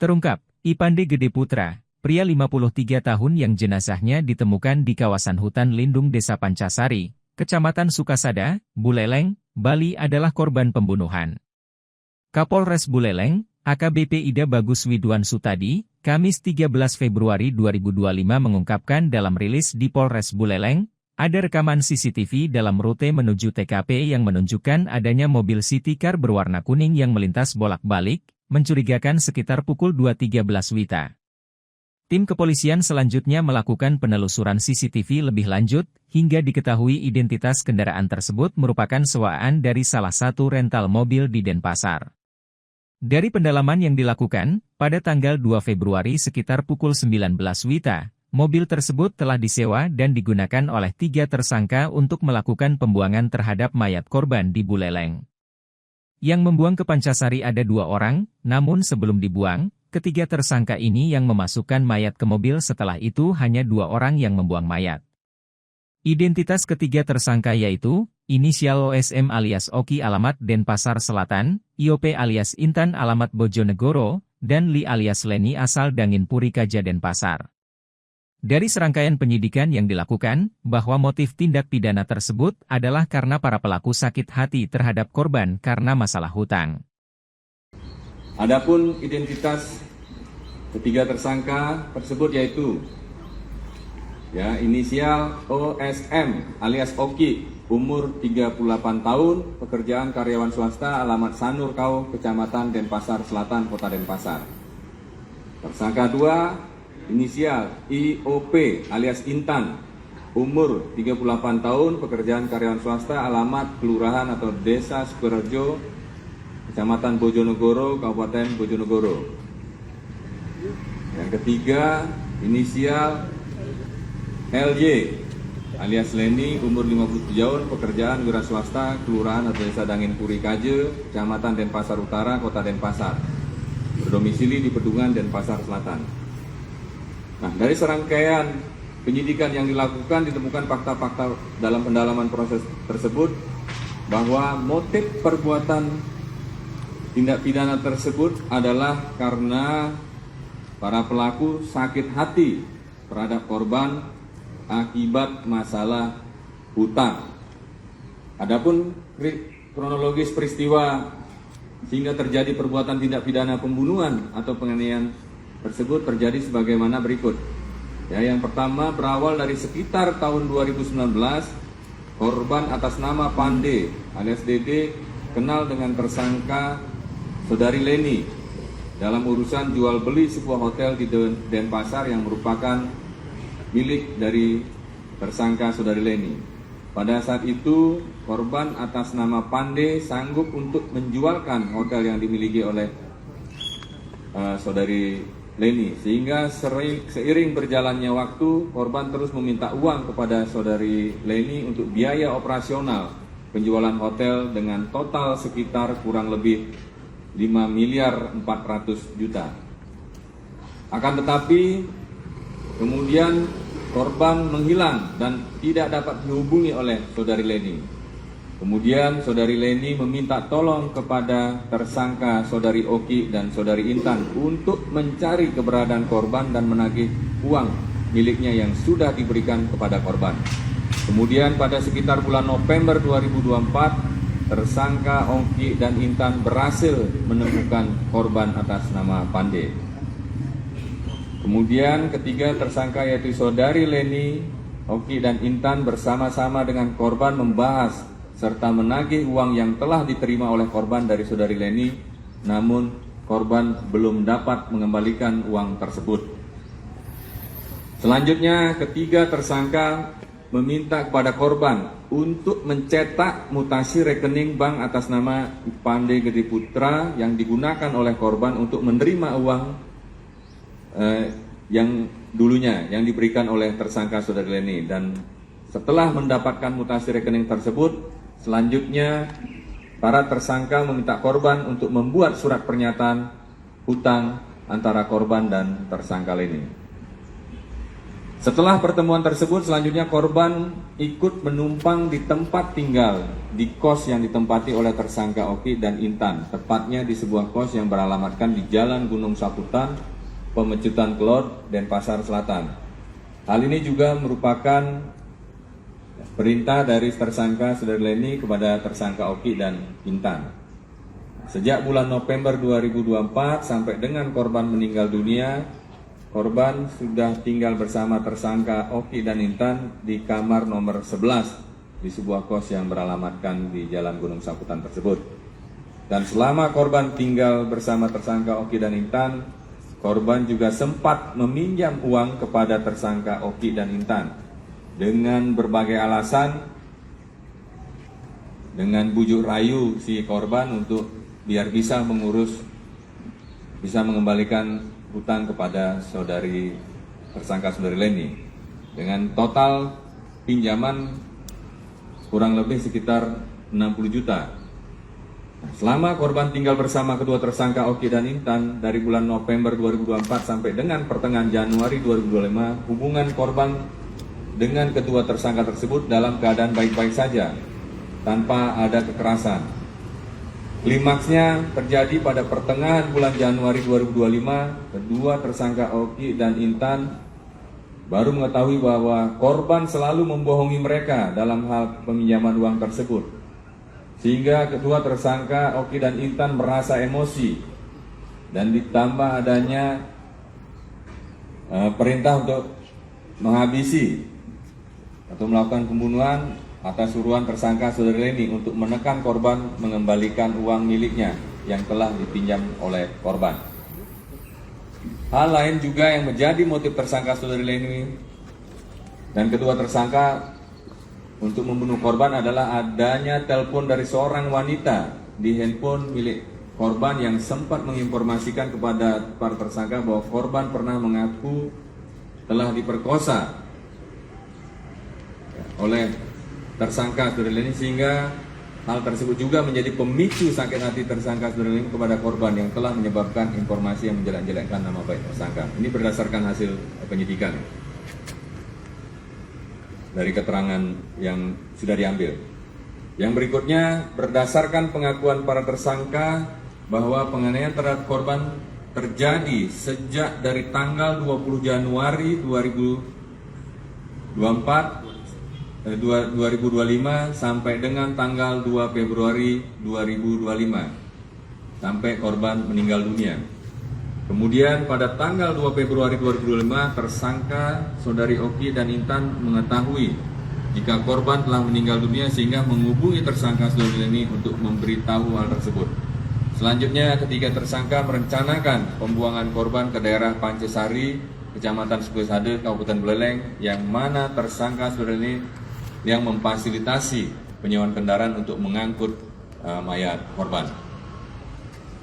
Terungkap, Ipande Gede Putra, pria 53 tahun yang jenazahnya ditemukan di kawasan hutan lindung Desa Pancasari, Kecamatan Sukasada, Buleleng, Bali adalah korban pembunuhan. Kapolres Buleleng, AKBP Ida Bagus Widwan Sutadi, Kamis 13 Februari 2025 mengungkapkan dalam rilis di Polres Buleleng, ada rekaman CCTV dalam rute menuju TKP yang menunjukkan adanya mobil city car berwarna kuning yang melintas bolak-balik, mencurigakan sekitar pukul 2.13 WITA. Tim kepolisian selanjutnya melakukan penelusuran CCTV lebih lanjut, hingga diketahui identitas kendaraan tersebut merupakan sewaan dari salah satu rental mobil di Denpasar. Dari pendalaman yang dilakukan, pada tanggal 2 Februari sekitar pukul 19 WITA, mobil tersebut telah disewa dan digunakan oleh 3 tersangka untuk melakukan pembuangan terhadap mayat korban di Buleleng. Yang membuang ke Pancasari ada 2 orang, namun sebelum dibuang, ketiga tersangka ini yang memasukkan mayat ke mobil setelah itu hanya 2 orang yang membuang mayat. Identitas ketiga tersangka yaitu, inisial OSM alias Oki alamat Denpasar Selatan, IOP alias Intan alamat Bojonegoro, dan Li alias Leni asal Dangin Purikaja Denpasar. Dari serangkaian penyidikan yang dilakukan, bahwa motif tindak pidana tersebut adalah karena para pelaku sakit hati terhadap korban karena masalah hutang. Adapun identitas ketiga tersangka tersebut yaitu inisial OSM alias Oki, umur 38 tahun, pekerjaan karyawan swasta, alamat Sanur Kau, Kecamatan Denpasar Selatan, Kota Denpasar. Tersangka 2, inisial IOP alias Intan, umur 38 tahun, pekerjaan karyawan swasta, alamat kelurahan atau desa Sukorejo, Kecamatan Bojonegoro, Kabupaten Bojonegoro. Yang ketiga, inisial LY alias Leni, umur 57 tahun, pekerjaan wira swasta, kelurahan atau desa Dangin Purikaje, Kecamatan Denpasar Utara, Kota Denpasar. Berdomisili di Pedungan, Denpasar Selatan. Nah, dari serangkaian penyidikan yang dilakukan ditemukan fakta-fakta dalam pendalaman proses tersebut bahwa motif perbuatan tindak pidana tersebut adalah karena para pelaku sakit hati terhadap korban akibat masalah hutang. Adapun kronologis peristiwa sehingga terjadi perbuatan tindak pidana pembunuhan atau penganiayaan tersebut terjadi sebagaimana berikut. Yang pertama berawal dari sekitar tahun 2019, korban atas nama Pande alias Dede kenal dengan tersangka Saudari Leni dalam urusan jual beli sebuah hotel di Denpasar yang merupakan milik dari tersangka Saudari Leni. Pada saat itu, korban atas nama Pande sanggup untuk menjualkan hotel yang dimiliki oleh Saudari Leni, sehingga seiring berjalannya waktu, korban terus meminta uang kepada Saudari Leni untuk biaya operasional penjualan hotel dengan total sekitar kurang lebih 5.400.000.000. Akan tetapi, kemudian korban menghilang dan tidak dapat dihubungi oleh Saudari Leni. Kemudian Saudari Leni meminta tolong kepada tersangka Saudari Oki dan Saudari Intan untuk mencari keberadaan korban dan menagih uang miliknya yang sudah diberikan kepada korban. Kemudian pada sekitar bulan November 2024, tersangka Oki dan Intan berhasil menemukan korban atas nama Pande. Kemudian ketiga tersangka yaitu Saudari Leni, Oki dan Intan bersama-sama dengan korban membahas serta menagih uang yang telah diterima oleh korban dari Saudari Leni, namun korban belum dapat mengembalikan uang tersebut. Selanjutnya, ketiga tersangka meminta kepada korban untuk mencetak mutasi rekening bank atas nama Ipande Gede Putra yang digunakan oleh korban untuk menerima uang yang dulunya yang diberikan oleh tersangka Saudari Leni. Dan setelah mendapatkan mutasi rekening tersebut, selanjutnya, para tersangka meminta korban untuk membuat surat pernyataan hutang antara korban dan tersangka Leni. Setelah pertemuan tersebut, selanjutnya korban ikut menumpang di tempat tinggal di kos yang ditempati oleh tersangka Oki dan Intan, tepatnya di sebuah kos yang beralamatkan di Jalan Gunung Saputan, Pemecutan Kelor, Denpasar Selatan. Hal ini juga merupakan perintah dari tersangka Saudari Leni kepada tersangka Oki dan Intan. Sejak bulan November 2024 sampai dengan korban meninggal dunia, korban sudah tinggal bersama tersangka Oki dan Intan di kamar nomor 11 di sebuah kos yang beralamatkan di Jalan Gunung Saputan tersebut. Dan selama korban tinggal bersama tersangka Oki dan Intan, korban juga sempat meminjam uang kepada tersangka Oki dan Intan dengan berbagai alasan, dengan bujuk rayu si korban untuk biar bisa mengembalikan hutang kepada tersangka Saudari Leni dengan total pinjaman kurang lebih sekitar 60 juta. Selama korban tinggal bersama kedua tersangka Oki dan Intan dari bulan November 2024 sampai dengan pertengahan Januari 2025, hubungan korban dengan kedua tersangka tersebut dalam keadaan baik-baik saja tanpa ada kekerasan. Klimaksnya terjadi pada pertengahan bulan Januari 2025, kedua tersangka Oki dan Intan baru mengetahui bahwa korban selalu membohongi mereka dalam hal peminjaman uang tersebut. Sehingga kedua tersangka Oki dan Intan merasa emosi dan ditambah adanya perintah untuk menghabisi atau melakukan pembunuhan atas suruhan tersangka Saudari Leni untuk menekan korban mengembalikan uang miliknya yang telah dipinjam oleh korban. Hal lain juga yang menjadi motif tersangka Saudari Leni dan kedua tersangka untuk membunuh korban adalah adanya telepon dari seorang wanita di handphone milik korban yang sempat menginformasikan kepada para tersangka bahwa korban pernah mengaku telah diperkosa oleh tersangka Saudari Leni, sehingga hal tersebut juga menjadi pemicu sakit hati tersangka Saudari Leni kepada korban yang telah menyebabkan informasi yang menjelek-jelekkan nama baik tersangka. Ini berdasarkan hasil penyidikan dari keterangan yang sudah diambil. Yang berikutnya, berdasarkan pengakuan para tersangka bahwa penganiayaan terhadap korban terjadi sejak dari tanggal 20 Januari 2025 sampai dengan tanggal 2 Februari 2025 sampai korban meninggal dunia. Kemudian pada tanggal 2 Februari 2025 tersangka Saudari Oki dan Intan mengetahui jika korban telah meninggal dunia sehingga menghubungi tersangka Saudari Leni untuk memberitahu hal tersebut. Selanjutnya ketiga tersangka merencanakan pembuangan korban ke daerah Pancesari, Kecamatan Sukosade, Kabupaten Buleleng, yang mana tersangka Saudari Leni yang memfasilitasi penyewaan kendaraan untuk mengangkut mayat korban.